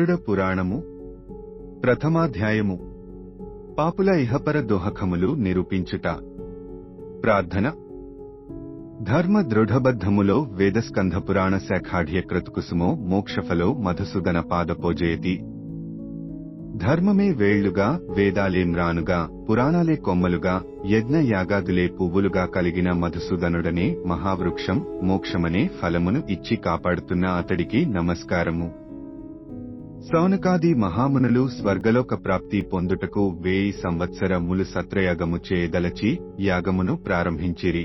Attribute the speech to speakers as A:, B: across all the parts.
A: గరుడ పురాణము ప్రథమాధ్యాయము పాపుల ఇహపర దోహకములు నిరూపించుట. ప్రార్థన. ధర్మ దృఢబద్ధములో వేదస్కంధ పురాణ శాఖాఢ్యక్రతుకుసుమో మోక్షఫలో మధుసూదన పాదపోజయతి. ధర్మమే వేళ్లుగా, వేదాలే మ్రానుగా, పురాణాలే కొమ్మలుగా, యజ్ఞ యాగాదులే పువ్వులుగా కలిగిన మధుసూదనుడనే మహావృక్షం మోక్షమనే ఫలమును ఇచ్చి కాపాడుతున్న అతడికి నమస్కారము. సౌనకాది మహామునులు స్వర్గలోక ప్రాప్తి పొందుటకు 1000 సంవత్సరములు సత్రయాగము చేయదలచి యాగమును ప్రారంభించిరి.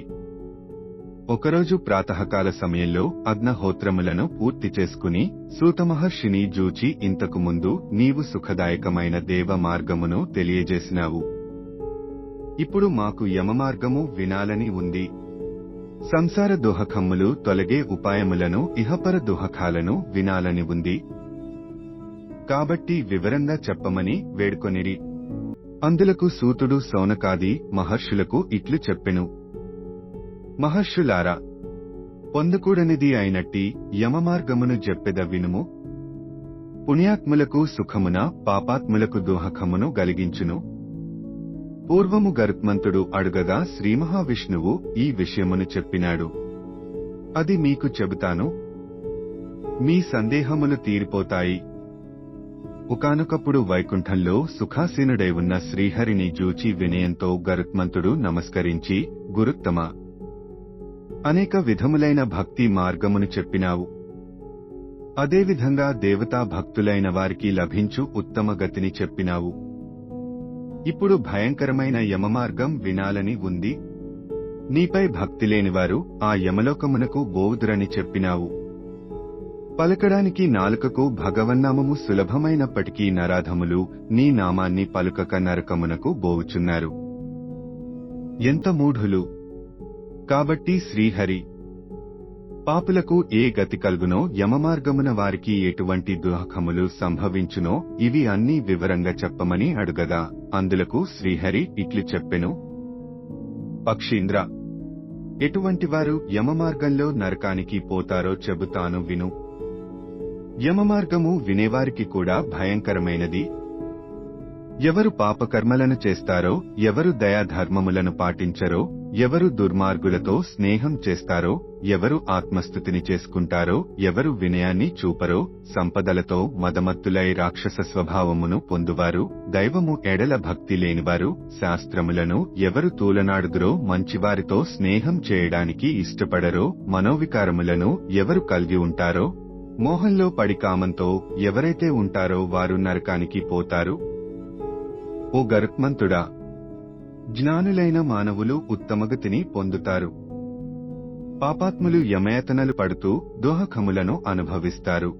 A: ఒకరోజు ప్రాతకాల సమయంలో అగ్నహోత్రములను పూర్తి చేసుకుని సూతమహర్షిని జూచి, ఇంతకు ముందు నీవు సుఖదాయకమైన దేవ మార్గమును తెలియజేసినావు. ఇప్పుడు మాకు యమమార్గము వినాలని ఉంది. సంసార దోహకమ్ములు తొలగే ఉపాయములను, ఇహపర దోహకాలను వినాలని ఉంది. కాబట్టి వివరంగా చెప్పమని వేడుకొనిరి. అందులకు సూతుడు సౌనకాది మహర్షులకు ఇట్లు చెప్పెను. మహర్షులారా, పొందకూడనిది అయినట్టి యమమార్గమును చెప్పెద వినుము. పుణ్యాత్ములకు సుఖమున, పాపాత్ములకు దోహకమును గలిగించును. పూర్వము గరుత్మంతుడు అడుగగా శ్రీమహావిష్ణువు ఈ విషయమును చెప్పినాడు. అది మీకు చెబుతాను. మీ సందేహములు తీరిపోతాయి. ఒకానొకప్పుడు వైకుంఠంలో సుఖాసీనుడై ఉన్న శ్రీహరిని జూచి వినయంతో గరుత్మంతుడు నమస్కరించి, గురుత్తమ, అనేక విధములైన భక్తి మార్గమును చెప్పినావు. అదేవిధంగా దేవతా భక్తులైన వారికి లభించు ఉత్తమ గతిని చెప్పినావు. ఇప్పుడు భయంకరమైన యమమార్గం వినాలని ఉంది. నీపై భక్తి లేనివారు ఆ యమలోకమునకు బోవుదురని చెప్పినావు. పలకడానికి నాలుకకు భగవన్నామము సులభమైనప్పటికీ నరాధములు నీ నామాన్ని పలుకక నరకమునకు బోవుచున్నారు. ఎంత మూఢులు! కాబట్టి శ్రీహరి, పాపులకు ఏ గతి కలుగునో, యమమార్గమున వారికి ఎటువంటి దుఃఖములు సంభవించునో ఇవి అన్నీ వివరంగా చెప్పమని అడుగగా అందులకు శ్రీహరి ఇట్లు చెప్పెను. పక్షీంద్ర, ఎటువంటివారు యమమార్గంలో నరకానికి పోతారో చెబుతాను విను. యమమార్గము వినేవారికి కూడా భయంకరమైనది. ఎవరు పాపకర్మలను చేస్తారో, ఎవరు దయాధర్మములను పాటించరో, ఎవరు దుర్మార్గులతో స్నేహం చేస్తారో, ఎవరు ఆత్మస్థుతిని చేసుకుంటారో, ఎవరు వినయాన్ని చూపరో, సంపదలతో మదమత్తులై రాక్షస స్వభావమును పొందువారు, దైవము ఎడల భక్తి లేనివారు, శాస్త్రములను ఎవరు తూలనాడుదురో, మంచివారితో స్నేహం చేయడానికి ఇష్టపడరో, మనోవికారములను ఎవరు కలిగి ఉంటారో, మోహంలో పడి కామంతో ఎవరైతే ఉంటారో వారు నరకానికి పోతారు. ఓ గరుత్మంతుడా, జ్ఞానులైన మానవులు ఉత్తమగతిని పొందుతారు. పాపాత్ములు యమయాతనలు పడుతూ దోహకములను అనుభవిస్తారు.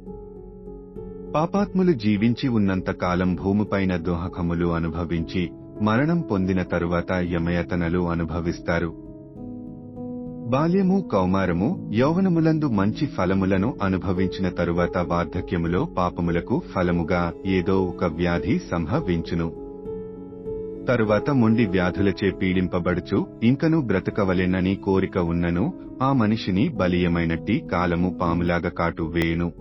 A: పాపాత్ములు జీవించి ఉన్నంత కాలం భూమిపైన దోహకములు అనుభవించి మరణం పొందిన తరువాత యమయాతనలు అనుభవిస్తారు. బాల్యము, కౌమారము, యౌవనములందు మంచి ఫలములను అనుభవించిన తరువాత వార్ధక్యములో పాపములకు ఫలముగా ఏదో ఒక వ్యాధి సంభవించును. తరువాత మొండి వ్యాధులచే పీడింపబడుచు ఇంకను బ్రతకవలెనని కోరిక ఉన్నను ఆ మనిషిని బలీయమైనట్టి కాలము పాములాగా కాటు వేయును.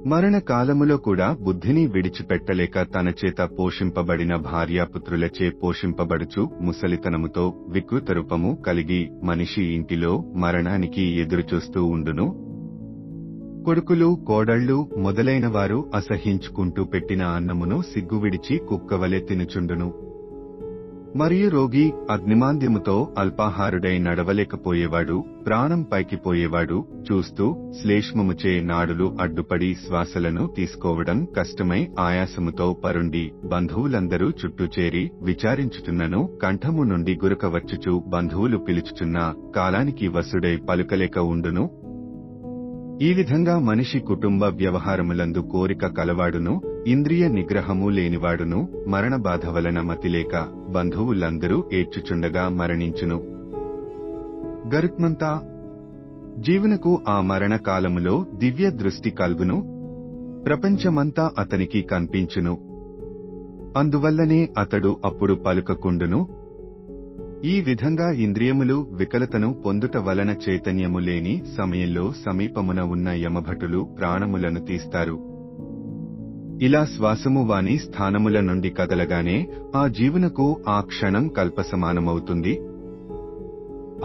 A: మరణ కాలములో కూడా బుద్ధిని విడిచిపెట్టలేక తన చేత పోషింపబడిన భార్యాపుత్రులచే పోషింపబడుచు ముసలితనముతో వికృతరూపము కలిగి మనిషి ఇంటిలో మరణానికి ఎదురుచూస్తూ ఉండును. కొడుకులు, కోడళ్లు మొదలైనవారు అసహించుకుంటూ పెట్టిన అన్నమును సిగ్గువిడిచి కుక్కవలె తినుచుండును. మరియు రోగి అగ్నిమాంద్యముతో అల్పాహారుడై నడవలేకపోయేవాడు, ప్రాణం పైకి పోయేవాడు, చూస్తూ శ్లేష్మముచే నాడులు అడ్డుపడి శ్వాసలను తీసుకోవడం కష్టమై ఆయాసముతో పరుండి బంధువులందరూ చుట్టూ చేరి విచారించుచున్నను కంఠము నుండి గురక వచ్చుచు బంధువులు పిలుచుచున్నా కాలానికి వసుడై పలుకలేక ఉండును. ఈ విధంగా మనిషి కుటుంబ వ్యవహారములందు కోరిక కలవాడును, ఇంద్రియ నిగ్రహము లేనివాడును, మరణ బాధ వలన మతిలేక బంధువులందరూ ఏడ్చుచుండగా మరణించును. గరుత్మంతా, జీవునకు ఆ మరణ కాలములో దివ్య దృష్టి కల్గును. ప్రపంచమంతా అతనికి కనిపించును. అందువల్లనే అతడు అప్పుడు పలుకకుండును. ఈ విధంగా ఇంద్రియములు వికలతను పొందుట వలన చైతన్యము లేని సమయంలో సమీపమున ఉన్న యమభటులు ప్రాణములను తీస్తారు. ఇలా శ్వాసము వాని స్థానముల నుండి కదలగానే ఆ జీవునకు ఆ క్షణం కల్పసమానమవుతుంది.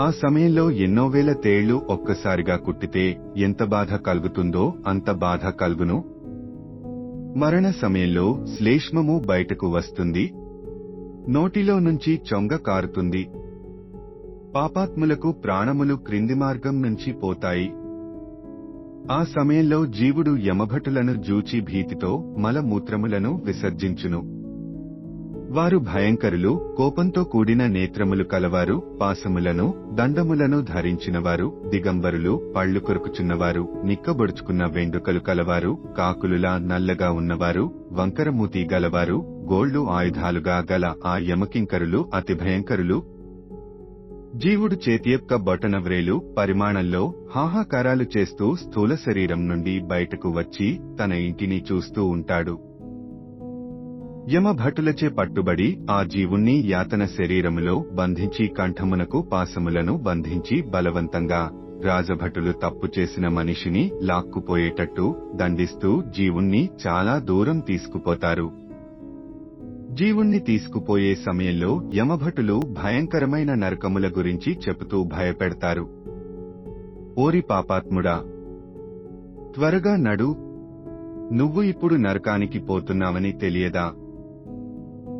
A: ఆ సమయంలో ఎన్నో వేల తేళ్లు ఒక్కసారిగా కుట్టితే ఎంత బాధ కలుగుతుందో అంత బాధ కలుగును. మరణ సమయంలో శ్లేష్మము బయటకు వస్తుంది. నోటిలో నుంచి చొంగ కారుతుంది. పాపాత్ములకు ప్రాణములు క్రింది మార్గం నుంచి పోతాయి. ఆ సమయంలో జీవుడు యమభటులను జూచి భీతితో మలమూత్రములను విసర్జించును. వారు భయంకరులు, కోపంతో కూడిన నేత్రములు కలవారు, పాశములను దండములను ధరించినవారు, దిగంబరులు, పళ్లు కొరుకుచున్నవారు, నిక్కబొడుచుకున్న వెండ్రుకలు కలవారు, కాకులులా నల్లగా ఉన్నవారు, వంకరమూతి గలవారు, గోళ్లు ఆయుధాలుగా గల ఆ యమకింకరులు అతి భయంకరులు. జీవుడు చేతి యొక్క బొటనవ్రేలు పరిమాణంలో హాహాకారాలు చేస్తూ స్థూల శరీరం నుండి బయటకు వచ్చి తన ఇంటిని చూస్తూ ఉంటాడు. యమభటులచే పట్టుబడి ఆ జీవుణ్ణి యాతన శరీరములో బంధించి కంఠమునకు పాశములను బంధించి బలవంతంగా రాజభటులు తప్పు చేసిన మనిషిని లాక్కుపోయేటట్టు దండిస్తూ జీవుణ్ణి చాలా దూరం తీసుకుపోతారు. జీవుణ్ణి తీసుకుపోయే సమయంలో యమభటులు భయంకరమైన నరకముల గురించి చెబుతూ భయపెడతారు. ఓరి పాపాత్ముడా, త్వరగా నడు, నువ్వు ఇప్పుడు నరకానికి పోతున్నావని తెలియదా?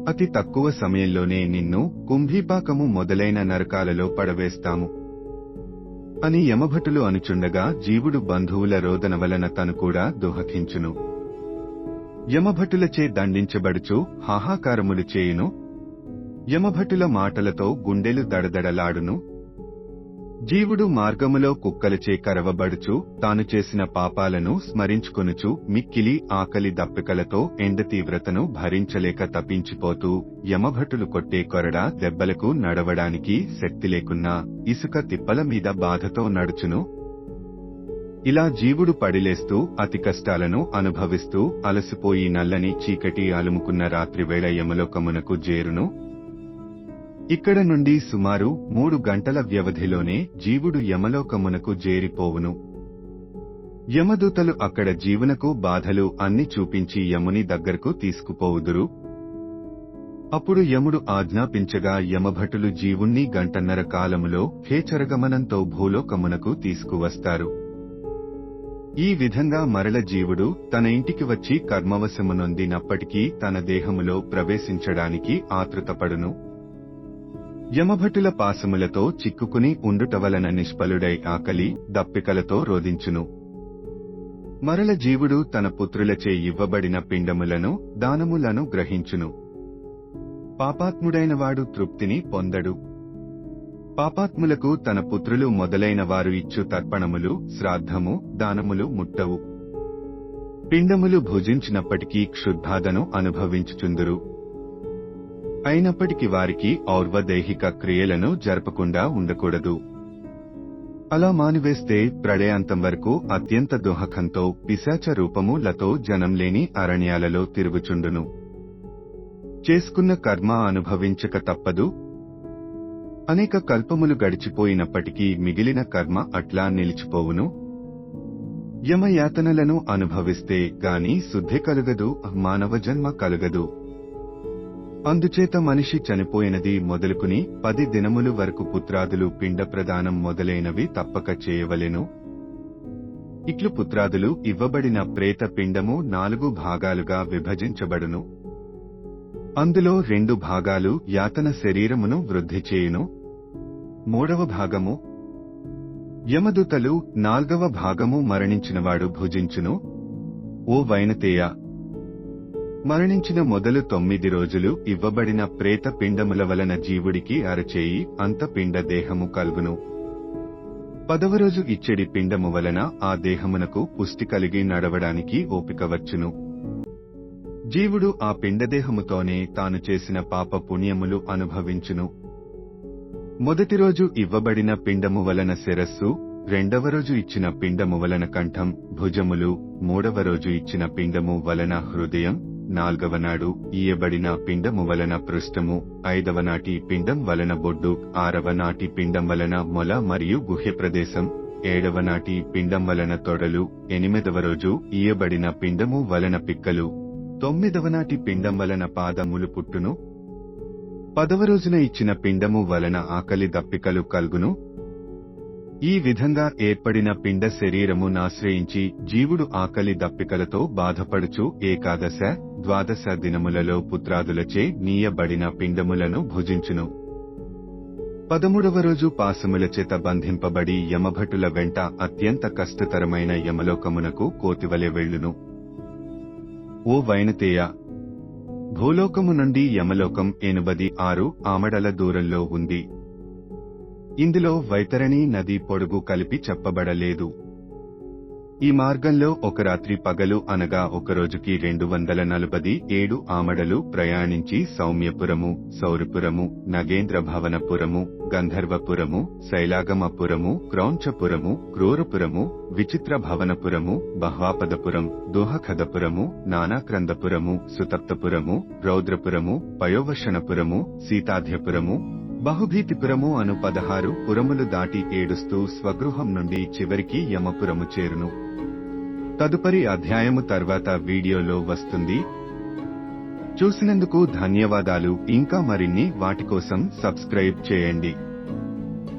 A: అతి తక్కువ సమయంలోనే నిన్ను కుంభీపాకము మొదలైన నరకాలలో పడవేస్తాము అని యమభటులు అనుచుండగా జీవుడు బంధువుల రోదన వలన తను కూడా దుఃఖించును. యమభటులచే దండించబడుచు హాహాకారములు చేయును. యమభటుల మాటలతో గుండెలు దడదడలాడును. జీవుడు మార్గములో కుక్కలచే కరవబడుచు తాను చేసిన పాపాలను స్మరించుకొనుచు మిక్కిలి ఆకలి దప్పికలతో ఎండ తీవ్రతను భరించలేక తప్పించిపోతూ యమభటులు కొట్టే కొరడా దెబ్బలకు నడవడానికి శక్తి లేకున్నా ఇసుక తిప్పల మీద బాధతో నడుచును. ఇలా జీవుడు పడిలేస్తూ అతి కష్టాలను అనుభవిస్తూ అలసిపోయి నల్లని చీకటి అలుముకున్న రాత్రివేళ యమలోకమునకు చేరును. ఇక్కడ నుండి సుమారు 3 గంటల వ్యవధిలోనే జీవుడు యమలోకమునకు చేరిపోవును. యమదూతలు అక్కడ జీవునకు బాధలు అన్ని చూపించి యముని దగ్గరకు తీసుకుపోవుదురు. అప్పుడు యముడు ఆజ్ఞాపించగా యమభటులు జీవుణ్ణి గంటన్నర కాలములో హేచరగమనంతో భూలోకమునకు తీసుకువస్తారు. ఈ విధంగా మరల జీవుడు తన ఇంటికి వచ్చి కర్మవశమునొందినప్పటికీ తన దేహములో ప్రవేశించడానికి ఆతృతపడును. యమభటుల పాశములతో చిక్కుకుని ఉండుట వలన నిష్ఫలుడై ఆకలి దప్పికలతో రోదించును. మరల జీవుడు తన పుత్రులచే ఇవ్వబడిన పిండములను దానములను గ్రహించును. పాపాత్ముడైనవాడు తృప్తిని పొందడు. పాపాత్ములకు తన పుత్రులు మొదలైన వారు ఇచ్చు తర్పణములు, శ్రాద్ధము, దానములు ముట్టవు. పిండములు భుజించినప్పటికీ క్షుద్బాధను అనుభవించుచుందురు. అయినప్పటికీ వారికి ఔర్వదైహిక క్రియలను జరపకుండా ఉండకూడదు. అలా మానివేస్తే ప్రళయాంతం వరకు అత్యంత దుఃఖంతో పిశాచ రూపములతో జనంలేని అరణ్యాలలో తిరుగుచుండును. చేసుకున్న కర్మ అనుభవించక తప్పదు. అనేక కల్పములు గడిచిపోయినప్పటికీ మిగిలిన కర్మ అట్లా నిలిచిపోవును. యమయాతనలను అనుభవిస్తే గాని శుద్ధి కలుగదు, మానవ జన్మ కలుగదు. అందుచేత మనిషి చనిపోయినది మొదలుకుని 10 దినములు వరకు పుత్రాదులు పిండ ప్రదానం మొదలైనవి తప్పక చేయవలెను. ఇట్లు పుత్రాదులు ఇవ్వబడిన ప్రేత పిండము 4 భాగాలుగా విభజించబడును. అందులో 2 భాగాలు యాతన శరీరమును వృద్ధి చేయును. 3వ భాగము యమదూతలు, 4వ భాగము మరణించినవాడు భుజించును. ఓ వైనతేయ, మరణించిన మొదలు 9 రోజులు ఇవ్వబడిన ప్రేత పిండముల వలన జీవుడికి అరచేయి అంత పిండ దేహము కలుగును. 10వ రోజు ఇచ్చడి పిండము వలన ఆ దేహమునకు పుష్టి కలిగి నడవడానికి ఓపిక వచ్చును. జీవుడు ఆ పిండదేహముతోనే తాను చేసిన పాప పుణ్యములు అనుభవించును. మొదటి రోజు ఇవ్వబడిన పిండము వలన శిరస్సు, 2వ రోజు ఇచ్చిన పిండము వలన కంఠం, భుజములు, 3వ రోజు ఇచ్చిన పిండము వలన హృదయం, 4వ నాడు ఇయ్యబడిన పిండము వలన పృష్ఠము, 5వ నాటి పిండం వలన బొడ్డు, 6వ నాటి పిండం వలన మొల మరియు గుహ్య ప్రదేశం, 7వ నాటి పిండం వలన తొడలు, 8వ రోజు ఇయ్యబడిన పిండము వలన పిక్కలు, 9వ నాటి పిండం వలన పాదములు పుట్టును. 10వ రోజున ఇచ్చిన పిండము వలన ఆకలి దప్పికలు కల్గును. ఈ విధంగా ఏర్పడిన పిండ శరీరము నాశ్రయించి జీవుడు ఆకలి దప్పికలతో బాధపడుచు ఏకాదశ, ద్వాదశ దినములలో పుత్రాదులచే నీయబడిన పిండములను భుజించును. 13వ రోజు పాశముల చేత బంధింపబడి యమభటుల వెంట అత్యంత కష్టతరమైన యమలోకమునకు కోతివలె వెళ్ళును. ఓ వైనతేయ, భూలోకము నుండి యమలోకం 86 ఆమడల దూరంలో ఉంది. ఇందులో వైతరణి నది పొడుగు కలిపి చెప్పబడలేదు. ఈ మార్గంలో ఒక రాత్రి పగలు అనగా ఒక రోజుకి 247 ఆమడలు ప్రయాణించి సౌమ్యపురము, సౌరపురము, నగేంద్ర భవనపురము, గంధర్వపురము, శైలాగమపురము, క్రౌంచపురము, క్రూరపురము, విచిత్ర భవనపురము, బహ్వాపదపురం, దుహఖదపురము, నానాక్రందపురము, సుతప్తపురము, రౌద్రపురము, పయోవషణపురము, సీతాధ్యపురము, బహుభీతిపురము అను 16 పురములు దాటి ఏడుస్తూ స్వగృహం నుండి చివరికి యమపురము చేరును. తదుపరి అధ్యాయము తర్వాత వీడియోలో వస్తుంది. చూసినందుకు ధన్యవాదాలు. ఇంకా మరిన్ని వాటి కోసం సబ్స్క్రైబ్ చేయండి.